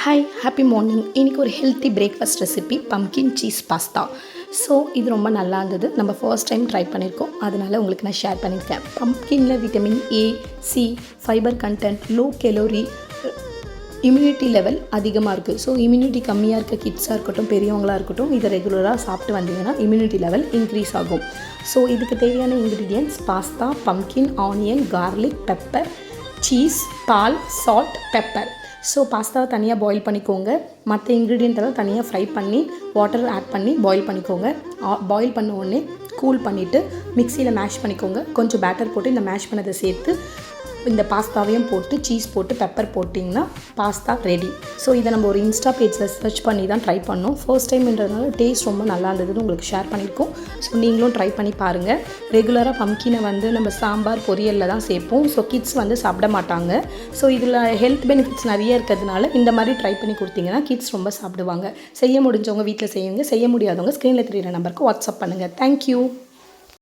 Hi happy morning. இன்றைக்கி ஒரு healthy breakfast recipe pumpkin cheese pasta. So இது ரொம்ப நல்லா இருந்தது. நம்ம ஃபர்ஸ்ட் டைம் ட்ரை பண்ணியிருக்கோம், அதனால் உங்களுக்கு நான் ஷேர் பண்ணியிருக்கேன். பம்கினில் vitamin A, C, fibre content, low calorie, immunity level அதிகமாக இருக்குது. ஸோ இம்யூனிட்டி கம்மியாக இருக்க கிட்ஸாக இருக்கட்டும், பெரியவங்களாக இருக்கட்டும், இதை ரெகுலராக சாப்பிட்டு வந்தீங்கன்னா இம்யூனிட்டி லெவல் இன்க்ரீஸ் ஆகும். ஸோ இதுக்கு தேவையான ingredients pasta, pumpkin, onion, garlic, pepper, cheese, பால், சால்ட், பெப்பர். ஸோ பாஸ்தாவை தனியாக பாயில் பண்ணிக்கோங்க. மற்ற இன்க்ரீடியண்ட்டெல்லாம் தனியாக ஃப்ரை பண்ணி வாட்டர் ஆட் பண்ணி பாயில் பண்ணிக்கோங்க. பாயில் பண்ண உடனே கூல் பண்ணிவிட்டு மிக்சியில் மேஷ் பண்ணிக்கோங்க. கொஞ்சம் பேட்டர் போட்டு இந்த மேஷ் பண்ணதை சேர்த்து இந்த பாஸ்தாவையும் போட்டு சீஸ் போட்டு பெப்பர் போட்டிங்கன்னா பாஸ்தா ரெடி. ஸோ இதை நம்ம ஒரு இன்ஸ்டா பேஜில் சர்ச் பண்ணி தான் ட்ரை பண்ணோம். ஃபர்ஸ்ட் டைம்ன்றதுனால டேஸ்ட் ரொம்ப நல்லா இருந்ததுன்னு உங்களுக்கு ஷேர் பண்ணியிருக்கோம். ஸோ நீங்களும் ட்ரை பண்ணி பாருங்கள். ரெகுலராக பம்கினை நம்ம சாம்பார் பொரியலில் தான் சேர்ப்போம். ஸோ கிட்ஸ் சாப்பிட மாட்டாங்க. ஸோ இதில் ஹெல்த் பெனிஃபிட்ஸ் நிறைய இருக்கிறதுனால இந்த மாதிரி ட்ரை பண்ணி கொடுத்தீங்கன்னா கிட்ஸ் ரொம்ப சாப்பிடுவாங்க. செய்ய முடிஞ்சவங்க வீட்டில் செய்யுங்க, செய்ய முடியாதவங்க ஸ்க்ரீனில் தெரியிற நம்பருக்கு வாட்ஸ்அப் பண்ணுங்கள். தேங்க்யூ.